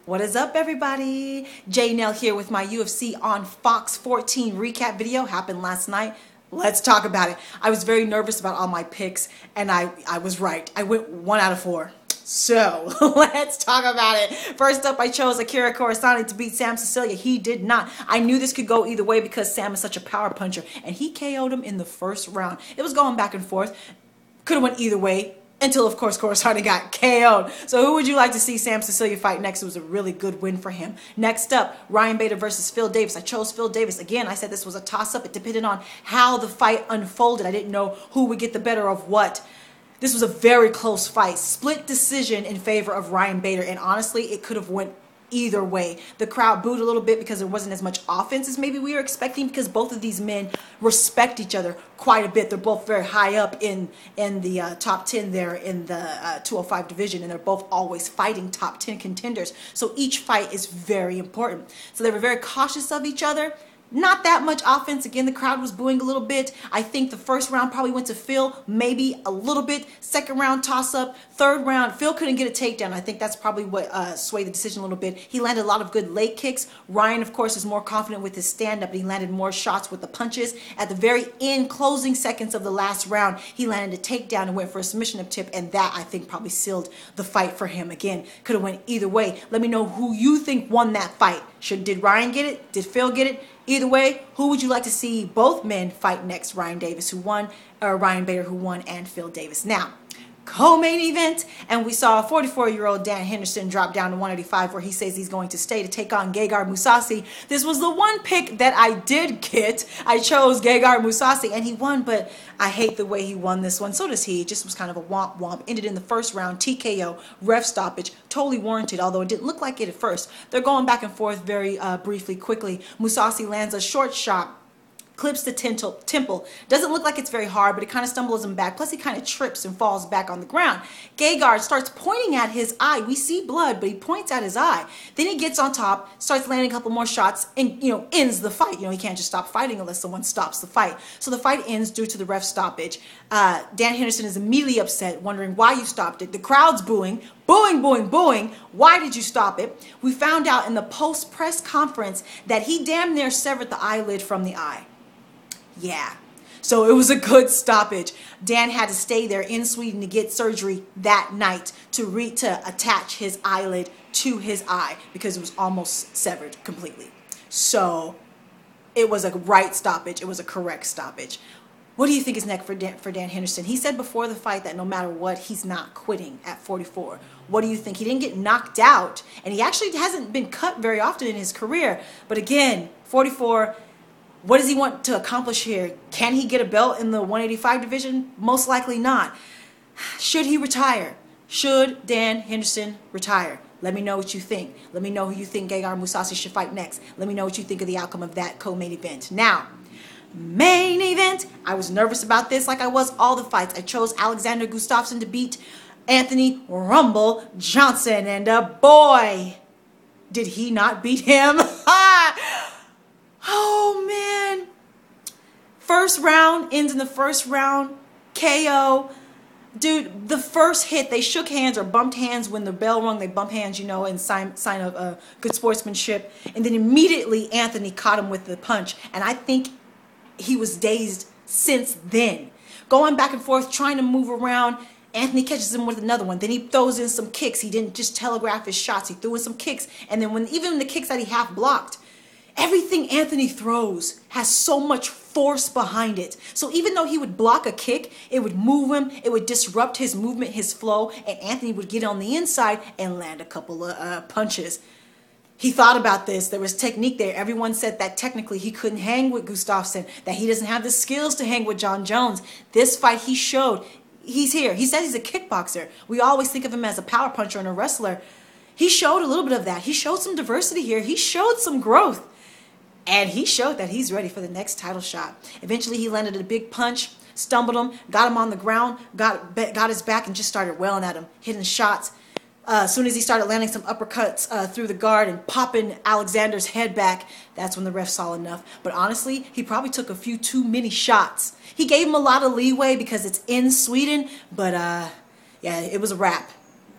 What is up, everybody? J Nell here with my UFC on Fox 14 recap video. Happened last night. Let's talk about it. I was very nervous about all my picks, and I was right. I went 1 out of 4. So let's talk about it. First up, I chose Akira Corassani to beat Sam Sicilia. He did not. I knew this could go either way because Sam is such a power puncher, and he KO'd him in the first round. It was going back and forth. Could have went either way. Until, of course, Corassani got KO'd. So who would you like to see Sam Sicilia fight next? It was a really good win for him. Next up, Ryan Bader versus Phil Davis. I chose Phil Davis. Again, I said this was a toss-up. It depended on how the fight unfolded. I didn't know who would get the better of what. This was a very close fight. Split decision in favor of Ryan Bader. And honestly, it could have went either way. The crowd booed a little bit because there wasn't as much offense as maybe we were expecting, because both of these men respect each other quite a bit. They're both very high up in the top 10 there in the 205 division, and they're both always fighting top 10 contenders. So each fight is very important. So they were very cautious of each other. Not that much offense. Again, the crowd was booing a little bit. I think the first round probably went to Phil, maybe a little bit. Second round toss-up. Third round, Phil couldn't get a takedown. I think that's probably what swayed the decision a little bit. He landed a lot of good late kicks. Ryan, of course, is more confident with his stand-up, but he landed more shots with the punches. At the very end, closing seconds of the last round, he landed a takedown and went for a submission tip, and that, I think, probably sealed the fight for him. Again, could have went either way. Let me know who you think won that fight. Did Ryan get it? Did Phil get it? Either way, who would you like to see both men fight next? Ryan Davis, who won, or Ryan Bader, who won, and Phil Davis. Now, co-main event, and we saw 44-year-old Dan Henderson drop down to 185, where he says he's going to stay to take on Gegard Mousasi. This was the one pick that I did get. I chose Gegard Mousasi, and he won, but I hate the way he won this one. So does he. It just was kind of a womp-womp. Ended in the first round, TKO, ref stoppage, totally warranted, although it didn't look like it at first. They're going back and forth very briefly, quickly. Mousasi lands a short shot, clips the temple. Doesn't look like it's very hard, but it kind of stumbles him back. Plus, he kind of trips and falls back on the ground. Gegard starts pointing at his eye. We see blood, but he points at his eye. Then he gets on top, starts landing a couple more shots, and, ends the fight. He can't just stop fighting unless someone stops the fight. So the fight ends due to the ref stoppage. Dan Henderson is immediately upset, wondering why you stopped it. The crowd's booing. Booing, booing, booing. Why did you stop it? We found out in the post-press conference that he damn near severed the eyelid from the eye. Yeah, so it was a good stoppage. Dan had to stay there in Sweden to get surgery that night to attach his eyelid to his eye because it was almost severed completely. So it was a right stoppage. It was a correct stoppage. What do you think is next for Dan Henderson? He said before the fight that no matter what, he's not quitting at 44. What do you think? He didn't get knocked out, and he actually hasn't been cut very often in his career. But again, 44... what does he want to accomplish here? Can he get a belt in the 185 division? Most likely not. Should he retire? Should Dan Henderson retire? Let me know what you think. Let me know who you think Gegard Mousasi should fight next. Let me know what you think of the outcome of that co-main event. Now, main event. I was nervous about this like I was all the fights. I chose Alexander Gustafsson to beat Anthony Rumble Johnson. And boy, did he not beat him. Oh, man. First round, ends in the first round, KO. Dude, the first hit, they shook hands or bumped hands when the bell rung. They bumped hands, in sign of good sportsmanship. And then immediately Anthony caught him with the punch. And I think he was dazed since then. Going back and forth, trying to move around. Anthony catches him with another one. Then he throws in some kicks. He didn't just telegraph his shots. He threw in some kicks. And then even the kicks that he half blocked, everything Anthony throws has so much force behind it. So even though he would block a kick, it would move him, it would disrupt his movement, his flow, and Anthony would get on the inside and land a couple of punches. He thought about this. There was technique there. Everyone said that technically he couldn't hang with Gustafsson, that he doesn't have the skills to hang with John Jones. This fight he showed. He's here. He says he's a kickboxer. We always think of him as a power puncher and a wrestler. He showed a little bit of that. He showed some diversity here. He showed some growth. And he showed that he's ready for the next title shot. Eventually, he landed a big punch, stumbled him, got him on the ground, got his back, and just started wailing at him, hitting shots. As soon as he started landing some uppercuts through the guard and popping Alexander's head back, that's when the ref saw enough. But honestly, he probably took a few too many shots. He gave him a lot of leeway because it's in Sweden, but yeah, it was a wrap.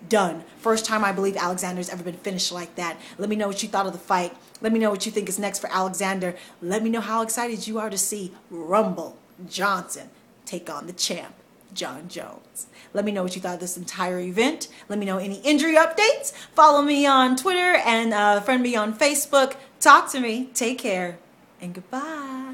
Done. First time I believe Alexander's ever been finished like that. Let me know what you thought of the fight. Let me know what you think is next for Alexander. Let me know how excited you are to see Rumble Johnson take on the champ, John Jones. Let me know what you thought of this entire event. Let me know any injury updates. Follow me on Twitter and friend me on Facebook. Talk to me. Take care and goodbye.